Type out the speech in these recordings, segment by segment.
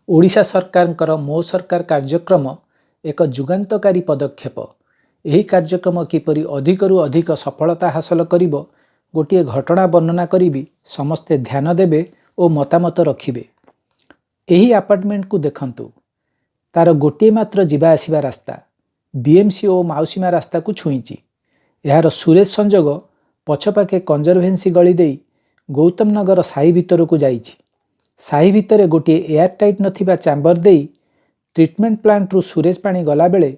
ओडिशा सरकारଙ୍କର मो सरकार कार्यक्रम एक जुगान्तकारी पदक्षेप। यही कार्यक्रम किपरि अधिकरू अधिक सफलता हासिल करिबो गोटे घटना वर्णना करी समस्ते ध्यान देबे और मतामत रखिबे। यही अपार्टमेंट को देखंतु, तार गोटे मात्र जीवा आसिबा रास्ता बीएमसी और माउसीमा रास्ता को छुईची। यार सुरेश संजोग पछपाखे कंजरभेन्सी गली दे गौतम नगर साही भितर को जाइछि। साही भितर गोटे एयरटाइट नथिबा चैम्बर दे ट्रिटमेंट प्लांट रु सुरेश पानी गला बेले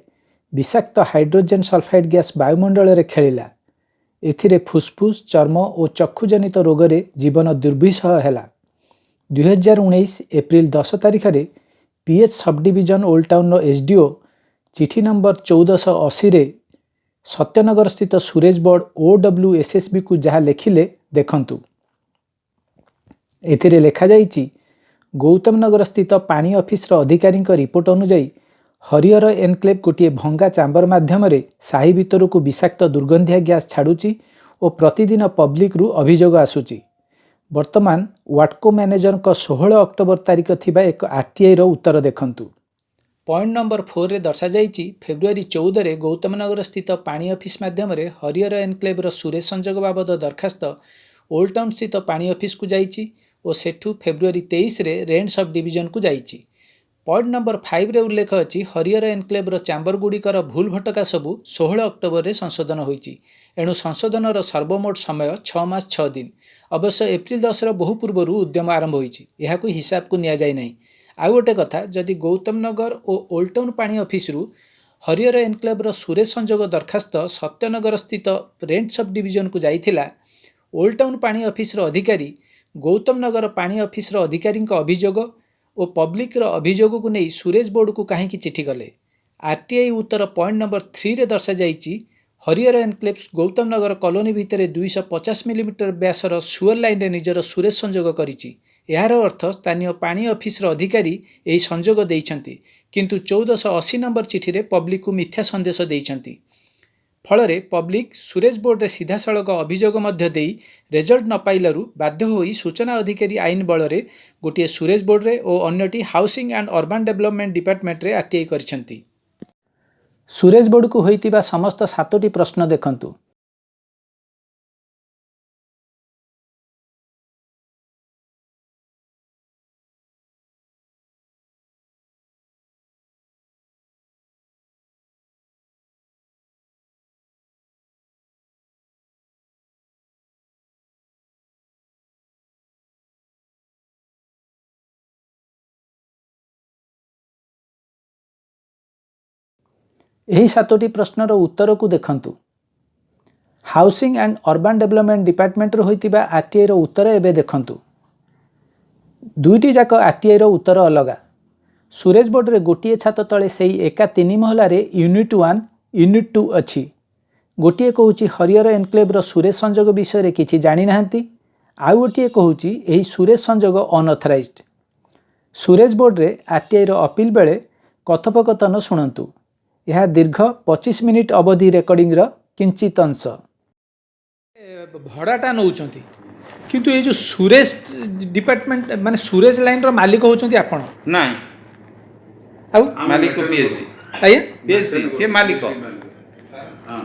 विषाक्त हाइड्रोजेन सल्फाइड गैस वायुमंडल रे खेलिला। एथिरे फुसफुस चर्म और चक्षुजनित रोग रे जीवन दुर्विषह हैला। 2019 एप्रिल 10 तारिख रे pH sub division old town SDO चिठी नंबर 1480 रे सत्यनगर स्थित सुरेश बोर्ड OWSSB को जहाँ लिखिले देखंतु। एथिरे लेखा जाइछि, गौतम नगर स्थित पानी ऑफिस अधिकारी रिपोर्ट अनुଯାयी हरिहर एनक्लेव गोटे भंगा चैम्बर माध्यम साही भितर को विषाक्त दुर्गंधिया गैस छाड़ुची और प्रतिदिन पब्लिक रु अभियोग आसुची। वर्तमान वाटको मैनेजर को 16 अक्टोबर तारीख थिबा एक आरटीआई रो उत्तर देखंतु। पॉइंट नंबर 4 रे दर्शा जाइछि, फेब्रुआरी 14 रे गौतम नगर स्थित पानी ऑफिस माध्यम हरिहर एनक्लेव रो सुरेश संजोग बाबद दरखास्त ओल्ड टाउन स्थित पानी ऑफिस को जाइछि और सेठू फेब्रुआरी 23 रे रेंट सब डिविजन को जाइछि। पॉइंट नंबर 5 रे उल्लेख अछि, हरिहर एनक्लेव रो चैम्बर गुड़िकर भूल भटका सबू 16 अक्टोबर रे संशोधन होइछि। एणु संशोधन सर्वमोट समय 6 मास 6 दिन। अवश्य एप्रिल 10 बहु पूर्व उद्यम आरंभ होइछि। एहाकु हिसाब को निया जाय नाही। आउ गोटे कथा, जदि गौतम नगर और ओल्ड टाउन पानी ऑफिस रु हरिहर एनक्लेव रो सुरेश संजोग दरखास्त सत्यनगर स्थित रेंट सब डिविजन को जाइथिला, ओल्ड टाउन पानी ऑफिस रो अधिकारी गौतम नगर पानी ऑफिस रो अधिकारी अभियोग और पब्लिक रो अभियोग को नहीं सुरेश बोर्ड को कहीं चिठी गले। आरटीआई उत्तर पॉइंट नंबर 3 रे दर्शा जाइछि, हरिहर एनक्लेव गौतम नगर कॉलोनी भितर 250 मिलीमीटर व्यासर सुअर लाइन रे निजर सुरेश संजोग करिछि। यार अर्थ स्थानीय पानी ऑफिस रो अधिकारी एही संजोग देइछंती, किंतु 1480 नंबर चिठी रे पब्लिक को मिथ्या संदेश देइछंती। फलरे पब्लिक सुरेश बोर्ड रे सीधा सड़क अभियोग मध्य देई रिजल्ट न पाइलरु बाध्य होई सूचना अधिकारी आईन बल रे गोटे सुरेश बोर्ड रे और अन्यटी housing and urban development department रे आरटीआई करछंती। सुरेश बोर्ड को होइतिबा समस्त 7टी प्रश्न देखंतु। यही 7टी प्रश्नर उत्तर को देखंतु। Housing and urban development department रो होइतिबा आरटीआई रो उत्तर एबे देखंतु। दुईटी जाक आरटीआई रो उत्तर अलगा। सुरेश बोर्ड रे गोटिए छात तले सेही एका 3 महला रे यूनिट 1 यूनिट 2 अछि। गोटिए कहूची हरिहर एनक्लेव रो सुरेश संजोग विषय रे किछि जानि नाहंती, आउ गोटिए कहूची एही सुरेश संजोग अनऑथराइज्ड। सुरेश बोर्ड रे आरटीआई रो अपील बेले कथोपकथन शुणंतु। यह दीर्घ 25 मिनिट अवधि रेकर्डिंग रो किंचित अंश। भड़ाटा नौचंती, किंतु ये जो सुरेश डिपार्टमेंट माने सुरेश लाइन रो मालिक होचंती आपण नाही। आउ मालिक पीएचडी आया पीएचडी से मालिक हां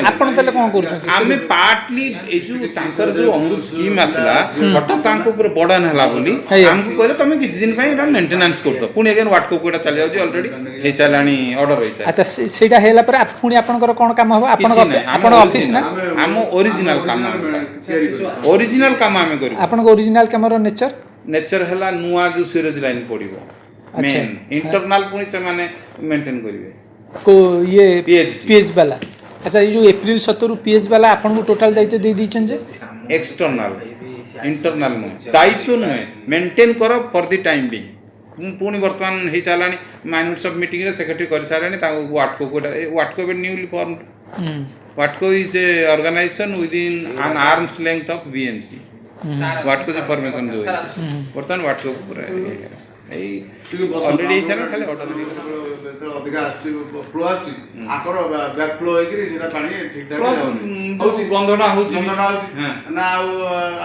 आपण तले कोन करछन? आमे पार्टली ए जो तांकर जो अमृत स्कीम आसला हठात तांको ऊपर बडन हला बोली हमको कहले तमे किछ दिन पय एटा मेंटेनेंस कर दो। पुनी अगेन वाटको कोटा चली जाउजी ऑलरेडी हे चलानी ऑर्डर होई छै। अच्छा सेटा हेला पर पुनी आपनकर कोन काम हो? आपण ऑफिस ना हम ओरिजिनल काम आमे करू। आपण ओरिजिनल काम रो नेचर हला नुआ जो सीरीज लाइन पडिबो मेन इंटरनल पुनी से माने मेंटेन करिवे को ये पीएच वाला। अच्छा ये जो अप्रैल 17 पीएच वाला आपन को टोटल दायित्व दे दीछन जे एक्सटर्नल इंटरनल नो दायित्व नो मेंटेन करो फॉर द टाइम बिंग। पुनी वर्तमान हे चालानी माइनर सब मीटिंग रे सेक्रेटरी कर सारानी ता वाटको बे न्यूली फॉर्मड। वाटको is a organization within an arms length of BMC. वाटको जो फॉर्मेशन जो वर्तमान वाटको पूरा ଏଇ ଟିକେ ଅଲରେଡି ହେଇସାରିଲା ଖାଲି ଅର୍ଡର ଅଧିକା ଆସୁଛି ଫ୍ଲୋ ଆସୁଛି ଆଙ୍କର ବ୍ୟାକ୍ ଫ୍ଲୋ ହେଇକିରି ସେଟା ପାଣି ଠିକ୍ ଠାକ୍ ହଉଛି ବନ୍ଧଟା ହଉଛି ବନ୍ଧଟା ହଉଛି ନା ଆଉ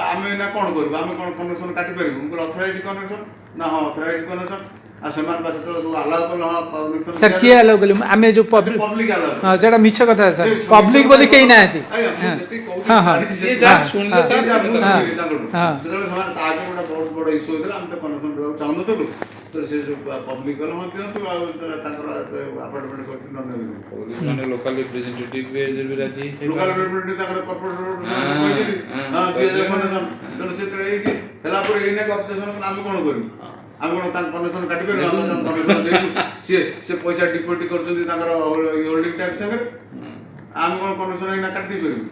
ଆମେ ନା କ'ଣ କରିବୁ ଆମେ କ'ଣ କନେକ୍ସନ୍ କାଟିପାରିବୁ ମୁଁ କହିଲି ଅଥରାଇଜ୍ କନେକ୍ସନ୍ ନା ହଁ ଅଥରାଇଜ୍ କନେକ୍ସନ୍ ଆଉ ସେମାନେ ପାଶେ ତ ସବୁ ଆଲାଉ କଲେ ହଁ କନେକ୍ସନ୍ ସାର୍ କିଏ ଆଲାଉ କଲେ ଆମେ ଯେଉଁ ପବ୍ଲିକ୍ ଆଲାଉ ହଁ ସେଇଟା ମିଛ କଥା ସାର୍ ପବ୍ଲିକ୍ ବୋଲି କେହି ନାହାନ୍ତି ହଁ ହଁ ସେତେବେଳେ ସେମାନେ ତା ଆଗରେ ଗୋଟେ ବହୁତ ବଡ଼ ଇସ୍ୟୁ ହେଇଥିଲା ଆମେ ତ କନେକ୍ସନ୍ ଦେବାକୁ ଚାହୁଁନଥିଲୁ ତ ସେ ଯେଉଁ ପବ୍ଲିକ୍ କଲେ ହଁ ଦିଅନ୍ତୁ ଆଉ ତାଙ୍କର ଆପାର୍ଟମେଣ୍ଟ କରିକି ନ ନେବେ ମାନେ ଲୋକାଲ ରିପ୍ରେଜେଣ୍ଟେଟିଭ୍ ରାଜି ଲୋକାଲ ରିପ୍ରେଜେଣ୍ଟେଟିଭ୍ ତାଙ୍କର କର୍ପୋରେଟର କହିଥିଲି ହଁ ଦିଆଯାଏ କନେକ୍ସନ୍ ତେଣୁ ସେଥିରେ ହେଇଛି ହେଲା ପରେ ଏଇନା ଅବଜେକ୍ସନ୍ ଆମେ କ'ଣ କରିବୁ ଆମେ କ'ଣ ତାଙ୍କ କନେକ୍ସନ୍ କାଟିପାରିବୁ ଆମେ କନେକ୍ସନ୍ ଦେଇଛୁ ସେ ପଇସା ଡିପୋଜିଟ୍ କରୁଛନ୍ତି ତାଙ୍କର ହୋଲ୍ଡିଂ ଟ୍ୟାକ୍ସ ସାଙ୍ଗରେ ଆମେ କ'ଣ କନେକ୍ସନ୍ ଏଇନା କାଟି ଦେଇପାରିବୁ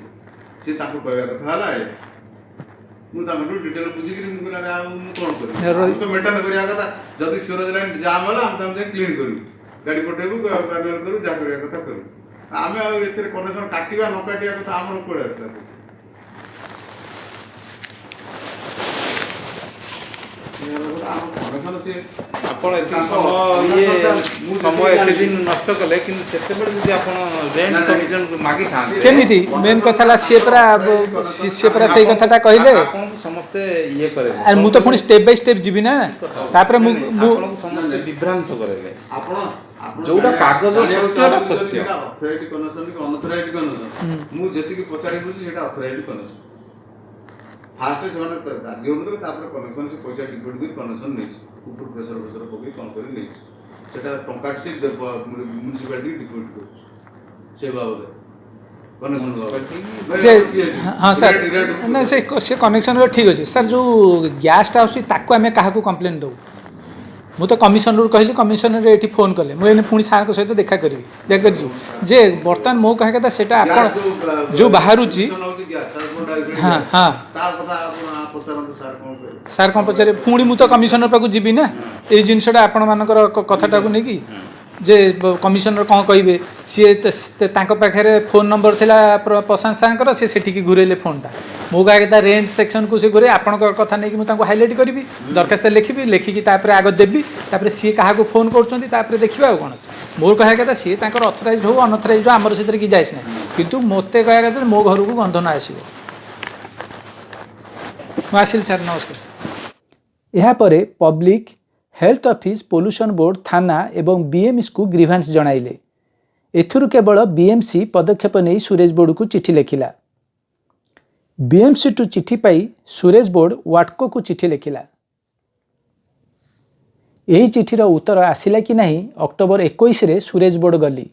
ସେ ତାଙ୍କୁ କହିବା କଥା ହେଲା ମୁଁ ତାଙ୍କଠୁ ଡିଟେଲ୍ ବୁଝିକିରି ମୁଁ କହିଲି ଆଉ ମୁଁ କ'ଣ କରିବି ତ ମେଣ୍ଟେନ୍ କରିବା କଥା ଯଦି ସିଓରେଜ୍ ଲାଇନ୍ ଜାମ୍ ହେଲା ଆମେ ତାଙ୍କୁ ଯାଇ କ୍ଲିନ୍ କରିବୁ ଗାଡ଼ି ପଠେଇବୁ ମ୍ୟାନୁଆଲ୍ କରିବୁ ଯାହା କରିବା କଥା କରିବୁ ଆମେ ଆଉ ଏଥିରେ କନେକ୍ସନ୍ କାଟିବା ନ କାଟିବା କଥା ଆମର କୁଆଡ଼େ ଆସିଲା ଆପଣ ଏତେ ସମୟ ଏତେ ଦିନ ନଷ୍ଟ କଲେ କିନ୍ତୁ ସେତେବେଳେ ଯଦି ଆପଣ ରେଣ୍ଟ ସବୁ ମାଗିଥାନ୍ତେ କେମିତି ମେନ୍ କଥା ହେଲା ସିଏ ପରା ସେଇ କଥାଟା କହିଲେ ଆପଣଙ୍କୁ ସମସ୍ତେ ଇଏ କରେଇବେ ଆରେ ମୁଁ ତ ପୁଣି ଷ୍ଟେପ୍ ବାଇ ଷ୍ଟେପ୍ ଯିବି ନା ତାପରେ ମୁଁ ଆପଣଙ୍କୁ ସମସ୍ତେ ବିଭ୍ରାନ୍ତ କରେଇବେ ଯୋଉଟା କାଗଜ ସତ୍ୟଟା ସତ୍ୟ ଅଥରାଇଟି କନେକ୍ସନ୍ କି ଅନଅଥରାଇଟି କନେକ୍ସନ୍ ମୁଁ ଯେତିକି ପଚାରି ବୁଝି ସେଇଟା ଅଥରାଇଟି କନେକ୍ସନ୍ ଫାଷ୍ଟ ସେମାନେ ରାଜି ହେଉନଥିଲେ ତାପରେ କନେକ୍ସନ୍ ସେ ପଇସା ଡିପୋଜିଟ୍ କରି କନେକ୍ସନ୍ ନେଇଛି ଉପରୁ ପ୍ରେସର ପକେଇ କ'ଣ କରି ନେଇଛି ସେଟା ଟଙ୍କାଟି ସେ ମ୍ୟୁନିସିପାଲିଟି ଡିପୋଜିଟ୍ କରୁଛି ସେ ବାବଦରେ ହଁ ସାର୍ ନା ସେ କନେକ୍ସନ୍ର ଠିକ୍ ଅଛି ସାର୍ ଯେଉଁ ଗ୍ୟାସ୍ଟା ଆସୁଛି ତାକୁ ଆମେ କାହାକୁ କମ୍ପ୍ଲେନ୍ ଦେବୁ ମୁଁ ତ କମିଶନରୁ କହିଲି କମିଶନର ଏଠି ଫୋନ୍ କଲେ ମୁଁ ଏଇନେ ପୁଣି ସାର୍ଙ୍କ ସହିତ ଦେଖା କରିବି ଯେ ବର୍ତ୍ତମାନ ମୋ କହିବା କଥା ସେଇଟା ଆପଣ ଯେଉଁ ବାହାରୁଛି ହଁ ହଁ ସାର୍ କ'ଣ ପଚାରେ ପୁଣି ମୁଁ ତ କମିଶନର ପାଖକୁ ଯିବି ନା ଏଇ ଜିନିଷଟା ଆପଣମାନଙ୍କର କଥାଟାକୁ ନେଇକି ଯେ କମିଶନର କ'ଣ କହିବେ ସିଏ ତାଙ୍କ ପାଖରେ ଫୋନ୍ ନମ୍ବର ଥିଲା ପ୍ରଶାନ୍ତ ସାର୍ଙ୍କର ସେ ସେଠିକି ଘୁରେଇଲେ ଫୋନ୍ଟା ମୋ କହିବା କଥା ରେଣ୍ଟ ସେକ୍ସନକୁ ସେ ଘୁରେଇ ଆପଣଙ୍କ କଥା ନେଇକି ମୁଁ ତାଙ୍କୁ ହାଇଲାଇଟ୍ କରିବି ଦରଖାସ୍ତ ଲେଖିକି ତାପରେ ଆଗ ଦେବି ତାପରେ ସିଏ କାହାକୁ ଫୋନ୍ କରୁଛନ୍ତି ତାପରେ ଦେଖିବା ଆଉ କ'ଣ ଅଛି ମୋର କହିବା କଥା ସିଏ ତାଙ୍କର ଅଥରାଇଜ୍ ହଉ ଅନଅଥରାଇଜ୍ ହଉ ଆମର ସେଥିରେ କିଛି ଯାଇସି ନାହିଁ କିନ୍ତୁ ମୋତେ କହିବା କଥା ମୋ ଘରକୁ ଗନ୍ଧ ନ ଆସିବ ମୁଁ ଆସିଲି ସାର୍ ନମସ୍କାର ଏହାପରେ public health office pollution board ଥାନା ଏବଂ ବିଏମ୍ସିକୁ ଗ୍ରିଭାନ୍ସ ଜଣାଇଲେ ଏଥିରୁ କେବଳ ବିଏମ୍ସି ପଦକ୍ଷେପ ନେଇ ସୁରେଜ ବୋର୍ଡ଼କୁ ଚିଠି ଲେଖିଲା ବିଏମ୍ସିଠୁ ଚିଠି ପାଇ ସୁରେଜ ବୋର୍ଡ଼ ୱାଟକୋକୁ ଚିଠି ଲେଖିଲା ଏହି ଚିଠିର ଉତ୍ତର ଆସିଲା କି ନାହିଁ ଅକ୍ଟୋବର 21ରେ ସୁରେଜ ବୋର୍ଡ଼ ଗଲି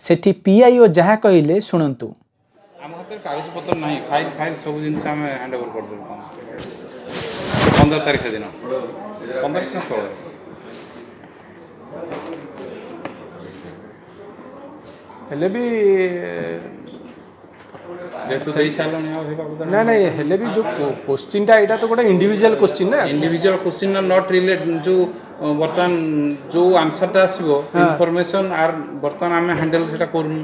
ସେଠି ପିଆଇଓ ଯାହା କହିଲେ ଶୁଣନ୍ତୁ ଆମ ହାତରେ କାଗଜପତ୍ର ନାହିଁ ଫାଇଲ୍ ସବୁ ଜିନିଷ ଆମେ ହ୍ୟାଣ୍ଡ ଓଭର କରିଦେବୁ 15 ତାରିଖ ଦିନ 15 କି 16 ହେଲେ ବି ନା ନାଇଁ ହେଲେ ବି ଯେଉଁ କୋଶ୍ଚିନ୍ଟା ଏଇଟା ତ ଗୋଟେ ଇଣ୍ଡିଭିଜୁଆଲ କୋଶ୍ଚିନ୍ ନା ଇଣ୍ଡିଭିଜୁଆଲ କୋଶ୍ଚିନ୍ ନଟ୍ ରିଲେଟ୍ ଯେଉଁ ବର୍ତ୍ତମାନ ଯେଉଁ ଆନ୍ସରଟା ଆସିବ ଇନଫର୍ମେସନ୍ ଆର୍ ବର୍ତ୍ତମାନ ଆମେ ହ୍ୟାଣ୍ଡେଲ୍ ସେଇଟା କରୁନୁ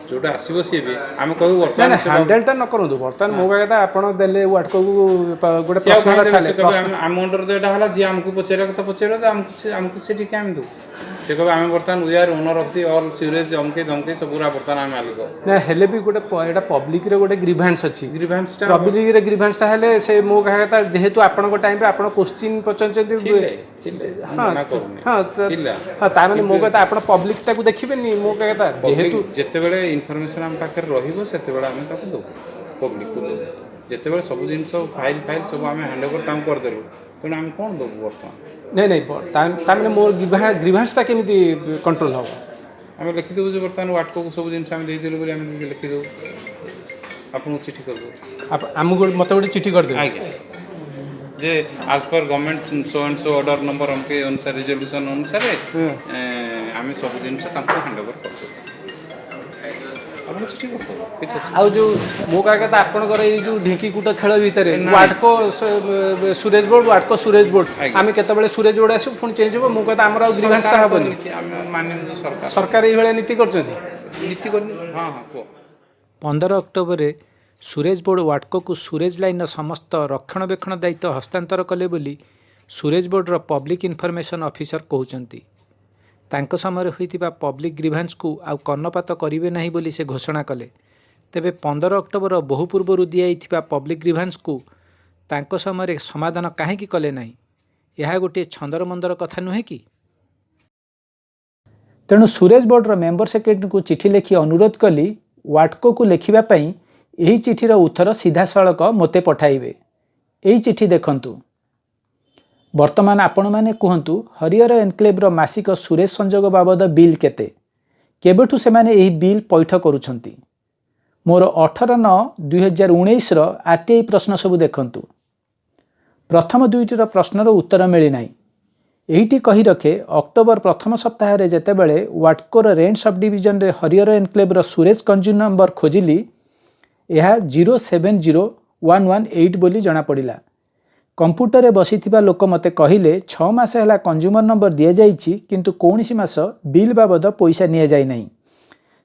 ଯୋଉଟା ଆସିବ ସିଏ ବି ଆମେ କହିବୁ ବର୍ତ୍ତମାନ ହ୍ୟାଣ୍ଡେଲଟା ନ କରନ୍ତୁ ବର୍ତ୍ତମାନ ମୋ କହିବା କଥା ଆପଣ ଦେଲେ ୱାଟକୋକୁ ଗୋଟେ ପ୍ରଶ୍ନଟା ଛାଡ଼ିଲେ ଆମ ଅଣ୍ଡର ତ ଏଇଟା ହେଲା ଯିଏ ଆମକୁ ପଚାରିବା କଥା ପଚାରିବା ଆମକୁ ସେଠି କାହିଁ ଦେବୁ ସେ କହିବେ ଆମେ ବର୍ତ୍ତମାନ we are owner of the all sewerage ଅମକେଇ ଧମକେଇ ସବୁରା ବର୍ତ୍ତମାନ ଆମେ ମାଲିକ ନା ହେଲେ ବି ଗୋଟେ ଏଇଟା ପବ୍ଲିକରେ ଗୋଟେ ଗ୍ରିଭାନ୍ସ ଅଛି ଗ୍ରିଭାନ୍ସଟା ପବ୍ଲିକରେ ଗ୍ରିଭାନ୍ସଟା ହେଲେ ସେ ମୋ କହିବା କଥା ଯେହେତୁ ଆପଣଙ୍କ ଟାଇମ୍ରେ ଆପଣ କୋଶ୍ଚିନ୍ ପଚାରୁଛନ୍ତି ହଁ ତାମାନେ ମୋ କଥା ଆପଣ ପବ୍ଲିକଟାକୁ ଦେଖିବେନି ମୋ କହିବା କଥା ଯେହେତୁ ଯେତେବେଳେ ଇନଫର୍ମେସନ୍ ଆମ ପାଖରେ ରହିବ ସେତେବେଳେ ଆମେ ତାକୁ ଦେବୁ ପବ୍ଲିକକୁ ଦେବୁ ଯେତେବେଳେ ସବୁ ଜିନିଷ ଫାଇଲ୍ ସବୁ ଆମେ ହ୍ୟାଣ୍ଡ ଓଭର ତାଙ୍କୁ କରିଦେଲୁ ତେଣୁ ଆମେ କ'ଣ ଦେବୁ ବର୍ତ୍ତମାନ ନାଇଁ ତାମାନେ ମୋର ଗ୍ରିଭାନ୍ସଟା କେମିତି କଣ୍ଟ୍ରୋଲ ହେବ ଆମେ ଲେଖିଦେବୁ ଯେ ବର୍ତ୍ତମାନ ୱାଟକୋକୁ ସବୁ ଜିନିଷ ଆମେ ଦେଇଦେଲୁ ବୋଲି ଆମେ ଲେଖିଦେବୁ ଆପଣଙ୍କୁ ଚିଠି କରିଦେବୁ ଆମକୁ ମୋତେ ଗୋଟେ ଚିଠି କରିଦେବୁ ଆଜ୍ଞା ଯେ as per government so and so order number ଅମକେ ଅନୁସାରେ ରିଜଲ୍ୟୁସନ୍ ଅନୁସାରେ ଆମେ ସବୁ ଜିନିଷ ତାଙ୍କୁ ହ୍ୟାଣ୍ଡ ଓଭର କରିଦେବୁ ଆପଣ ଚିଠି କରିଦେବୁ କିଛି ଆଉ ଯେଉଁ ମୋ କହିବା କଥା ଆପଣଙ୍କର ଏଇ ଯେଉଁ ଢିଙ୍କିକୁଟ ଖେଳ ଭିତରେ ୱାଟକୋ ସୁରେଜ ବୋର୍ଡ଼ ୱାଟକୋ ସୁରେଜ ବୋର୍ଡ଼ ଆମେ କେତେବେଳେ ସୁରେଜ ବୋର୍ଡ଼ ଆସିବୁ ପୁଣି ଚେଞ୍ଜ ହେବ ମୋ କହିବା ଆମର ଆଉ ଗ୍ରିଭାନ୍ସଟା ହେବନି ସରକାର ଏଇଭଳିଆ ନୀତି କରିଛନ୍ତି ନୀତି କରି ହଁ କୁହ 15 ଅକ୍ଟୋବରରେ ସୁରେଜ ବୋର୍ଡ଼ ୱାଟକୋକୁ ସୁରେଜ ଲାଇନ୍ର ସମସ୍ତ ରକ୍ଷଣାବେକ୍ଷଣ ଦାୟିତ୍ୱ ହସ୍ତାନ୍ତର କଲେ ବୋଲି ସୁରେଜ ବୋର୍ଡର ପବ୍ଲିକ୍ ଇନଫର୍ମେସନ୍ ଅଫିସର କହୁଛନ୍ତି। ତାଙ୍କ ସମୟରେ ହୋଇଥିବା ପବ୍ଲିକ୍ ଗ୍ରିଭାନ୍ସକୁ ଆଉ କର୍ଣ୍ଣପାତ କରିବେ ନାହିଁ ବୋଲି ସେ ଘୋଷଣା କଲେ। ତେବେ 15 ଅକ୍ଟୋବର ବହୁ ପୂର୍ବରୁ ଦିଆଯାଇଥିବା ପବ୍ଲିକ୍ ଗ୍ରିଭାନ୍ସକୁ ତାଙ୍କ ସମୟରେ ସମାଧାନ କାହିଁକି କଲେ ନାହିଁ? ଏହା ଗୋଟିଏ ଛନ୍ଦର ମନ୍ଦର କଥା ନୁହେଁ କି? ତେଣୁ ସୁରେଜ ବୋର୍ଡର ମେମ୍ବର ସେକ୍ରେଟାରୀଙ୍କୁ ଚିଠି ଲେଖି ଅନୁରୋଧ କଲି ୱାଟକୋକୁ ଲେଖିବା ପାଇଁ ଏହି ଚିଠିର ଉତ୍ତର ସିଧାସଳଖ ମୋତେ ପଠାଇବେ। ଏହି ଚିଠି ଦେଖନ୍ତୁ। ବର୍ତ୍ତମାନ ଆପଣମାନେ କୁହନ୍ତୁ ହରିହର ଏନକ୍ଲେଭର ମାସିକ ସୁରେଜ ସଂଯୋଗ ବାବଦ ବିଲ୍ କେତେ? କେବେଠୁ ସେମାନେ ଏହି ବିଲ୍ ପୈଠ କରୁଛନ୍ତି? ମୋର 18/9/2019ର RTI ପ୍ରଶ୍ନ ସବୁ ଦେଖନ୍ତୁ। ପ୍ରଥମ ଦୁଇଟିର ପ୍ରଶ୍ନର ଉତ୍ତର ମିଳିନାହିଁ। ଏଇଠି କହି ରଖେ ଅକ୍ଟୋବର ପ୍ରଥମ ସପ୍ତାହରେ ଯେତେବେଳେ ୱାଟକୋର ରେଣ୍ଟ ସବ୍ ଡିଭିଜନରେ ହରିହର ଏନକ୍ଲେଭର ସୁରେଜ କଞ୍ଜ୍ୟୁମର ନମ୍ବର ଖୋଜିଲି ଏହା 070118 ବୋଲି ଜଣାପଡ଼ିଲା। କମ୍ପ୍ୟୁଟରରେ ବସିଥିବା ଲୋକ ମୋତେ କହିଲେ 6 ମାସ ହେଲା କଞ୍ଜ୍ୟୁମର ନମ୍ବର ଦିଆଯାଇଛି କିନ୍ତୁ କୌଣସି ମାସ ବିଲ୍ ବାବଦ ପଇସା ନିଆଯାଇ ନାହିଁ।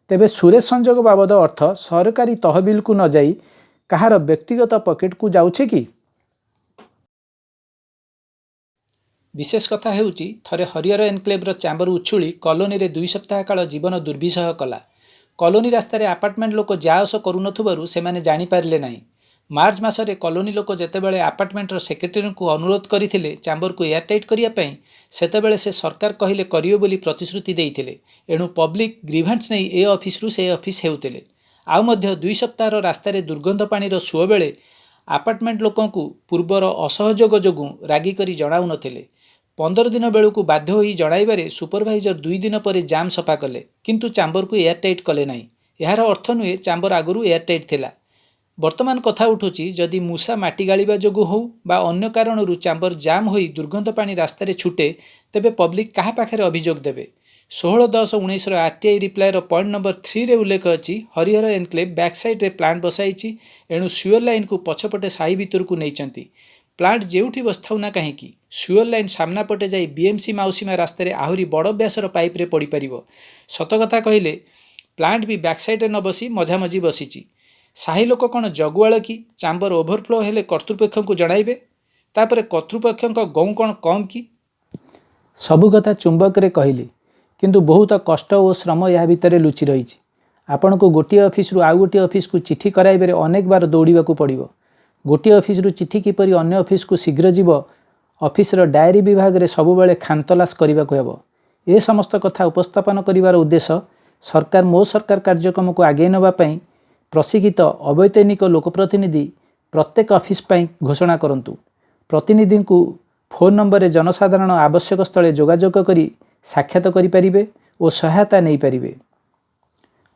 ତେବେ ସୁରେଜ ସଂଯୋଗ ବାବଦ ଅର୍ଥ ସରକାରୀ ତହବିଲକୁ ନ ଯାଇ କାହାର ବ୍ୟକ୍ତିଗତ ପକେଟକୁ ଯାଉଛି କି? ବିଶେଷ କଥା ହେଉଛି ଥରେ ହରିହର ଏନକ୍ଲେଭର ଚାମ୍ବର ଉଛୁଳି କଲୋନୀରେ 2 ସପ୍ତାହ କାଳ ଜୀବନ ଦୁର୍ବିସହ କଲା। କଲୋନୀ ରାସ୍ତାରେ ଆପାର୍ଟମେଣ୍ଟ ଲୋକ ଯା ଆସ କରୁନଥିବାରୁ ସେମାନେ ଜାଣିପାରିଲେ ନାହିଁ। ମାର୍ଚ୍ଚ ମାସରେ କଲୋନୀ ଲୋକ ଯେତେବେଳେ ଆପାର୍ଟମେଣ୍ଟର ସେକ୍ରେଟାରୀଙ୍କୁ ଅନୁରୋଧ କରିଥିଲେ ଚାମ୍ବରକୁ ଏୟାରଟାଇଟ୍ କରିବା ପାଇଁ ସେତେବେଳେ ସେ ସରକାର କହିଲେ କରିବେ ବୋଲି ପ୍ରତିଶ୍ରୁତି ଦେଇଥିଲେ। ଏଣୁ ପବ୍ଲିକ୍ ଗ୍ରିଭାନ୍ସ ନେଇ ଏ ଅଫିସରୁ ସେ ଅଫିସ ହେଉଥିଲେ। ଆଉ ମଧ୍ୟ 2 ସପ୍ତାହର ରାସ୍ତାରେ ଦୁର୍ଗନ୍ଧ ପାଣିର ସୁଅ ବେଳେ ଆପାର୍ଟମେଣ୍ଟ ଲୋକଙ୍କୁ ପୂର୍ବର ଅସହଯୋଗ ଯୋଗୁଁ ରାଗି କରି ଜଣାଉନଥିଲେ। 15 ଦିନ ବେଳକୁ ବାଧ୍ୟ ହୋଇ ଜଣାଇବାରେ ସୁପରଭାଇଜର 2 ଦିନ ପରେ ଜାମ୍ ସଫା କଲେ କିନ୍ତୁ ଚାମ୍ବରକୁ ଏୟାରଟାଇଟ୍ କଲେ ନାହିଁ। ଏହାର ଅର୍ଥ ନୁହେଁ ଚାମ୍ବର ଆଗରୁ ଏୟାରଟାଇଟ୍ ଥିଲା। ବର୍ତ୍ତମାନ କଥା ଉଠୁଛି ଯଦି ମୂଷା ମାଟି ଗାଳିବା ଯୋଗୁଁ ହେଉ ବା ଅନ୍ୟ କାରଣରୁ ଚାମ୍ବର ଜାମ୍ ହୋଇ ଦୁର୍ଗନ୍ଧ ପାଣି ରାସ୍ତାରେ ଛୁଟେ ତେବେ ପବ୍ଲିକ୍ କାହା ପାଖରେ ଅଭିଯୋଗ ଦେବେ? 16/10/19ର RTI ରିପ୍ଲାଏର ପଏଣ୍ଟ ନମ୍ବର 3ରେ ଉଲ୍ଲେଖ ଅଛି ହରିହର ଏନକ୍ଲେଭ ବ୍ୟାକ୍ ସାଇଡ୍ରେ ପ୍ଲାଣ୍ଟ ବସାଇଛି ଏଣୁ ସୁଅର ଲାଇନ୍କୁ ପଛପଟେ ସାହି ଭିତରକୁ ନେଇଛନ୍ତି। ପ୍ଲାଣ୍ଟ ଯେଉଁଠି ବସିଥାଉ ନା କାହିଁକି ସୁଅର ଲାଇନ୍ ସାମ୍ନା ପଟେ ଯାଇ BMC ମାଉସୀମା ରାସ୍ତାରେ ଆହୁରି ବଡ଼ ବ୍ୟାସର ପାଇପ୍ରେ ପଡ଼ିପାରିବ। ସତକଥା କହିଲେ ପ୍ଲାଣ୍ଟ ବି ବ୍ୟାକ୍ ସାଇଡ୍ରେ ନ ବସି ମଝାମଝି ବସିଛି। ସାହି ଲୋକ କ'ଣ ଜଗୁଆଳ କି? ଚାମ୍ବର ଓଭରଫ୍ଲୋ ହେଲେ କର୍ତ୍ତୃପକ୍ଷଙ୍କୁ ଜଣାଇବେ। ତାପରେ କର୍ତ୍ତୃପକ୍ଷଙ୍କ ଗଉଁ କ'ଣ କମ୍ କି? ସବୁ କଥା ଚୁମ୍ବକରେ କହିଲି କିନ୍ତୁ ବହୁତ କଷ୍ଟ ଓ ଶ୍ରମ ଏହା ଭିତରେ ଲୁଚି ରହିଛି। ଆପଣଙ୍କୁ ଗୋଟିଏ ଅଫିସରୁ ଆଉ ଗୋଟିଏ ଅଫିସକୁ ଚିଠି କରାଇବାରେ ଅନେକ ବାର ଦୌଡ଼ିବାକୁ ପଡ଼ିବ। ଗୋଟିଏ ଅଫିସରୁ ଚିଠି କିପରି ଅନ୍ୟ ଅଫିସକୁ ଶୀଘ୍ର ଯିବ ଅଫିସର ଡାଏରୀ ବିଭାଗରେ ସବୁବେଳେ ଖାନତଲାସ କରିବାକୁ ହେବ। ଏ ସମସ୍ତ କଥା ଉପସ୍ଥାପନ କରିବାର ଉଦ୍ଦେଶ୍ୟ ସରକାର ମୋ ସରକାର କାର୍ଯ୍ୟକ୍ରମକୁ ଆଗେଇ ନେବା ପାଇଁ ପ୍ରଶିକ୍ଷିତ ଅବୈତନିକ ଲୋକପ୍ରତିନିଧି ପ୍ରତ୍ୟେକ ଅଫିସ ପାଇଁ ଘୋଷଣା କରନ୍ତୁ। ପ୍ରତିନିଧିଙ୍କୁ ଫୋନ୍ ନମ୍ବରରେ ଜନସାଧାରଣ ଆବଶ୍ୟକ ସ୍ଥଳେ ଯୋଗାଯୋଗ କରି ସାକ୍ଷାତ କରିପାରିବେ ଓ ସହାୟତା ନେଇପାରିବେ।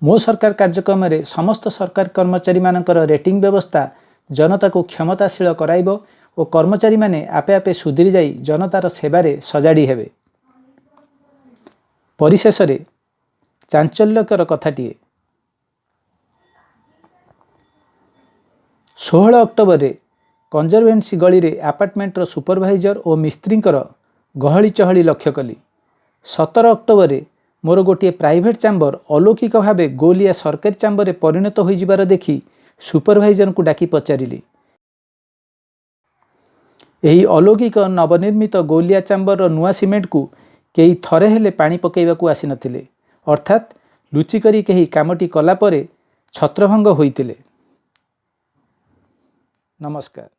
ମୋ ସରକାର କାର୍ଯ୍ୟକ୍ରମରେ ସମସ୍ତ ସରକାରୀ କର୍ମଚାରୀମାନଙ୍କର ରେଟିଂ ବ୍ୟବସ୍ଥା ଜନତାକୁ କ୍ଷମତାଶୀଳ କରାଇବ ଓ କର୍ମଚାରୀମାନେ ଆପେ ଆପେ ସୁଧୁରି ଯାଇ ଜନତାର ସେବାରେ ସଜାଡ଼ି ହେବେ। ପରିଶେଷରେ ଚାଞ୍ଚଲ୍ୟକର କଥାଟିଏ 16 ଅକ୍ଟୋବରରେ କନଜରଭେନ୍ସି ଗଳିରେ ଆପାର୍ଟମେଣ୍ଟର ସୁପରଭାଇଜର ଓ ମିସ୍ତ୍ରୀଙ୍କର ଗହଳି ଚହଳି ଲକ୍ଷ୍ୟ କଲି। 17 ଅକ୍ଟୋବରରେ ମୋର ଗୋଟିଏ ପ୍ରାଇଭେଟ୍ ଚାମ୍ବର ଅଲୌକିକ ଭାବେ ଗୋଲିଆ ସରକାରୀ ଚାମ୍ବରରେ ପରିଣତ ହୋଇଯିବାର ଦେଖି ସୁପରଭାଇଜରଙ୍କୁ ଡାକି ପଚାରିଲି ଏହି ଅଲୌକିକ ନବନିର୍ମିତ ଗୋଲିଆ ଚାମ୍ବରର ନୂଆ ସିମେଣ୍ଟକୁ କେହି ଥରେ ହେଲେ ପାଣି ପକାଇବାକୁ ଆସିନଥିଲେ ଅର୍ଥାତ୍ ଲୁଚିକରି କେହି କାମଟି କଲା ପରେ ଛତ୍ରଭଙ୍ଗ ହୋଇଥିଲେ। ନମସ୍କାର।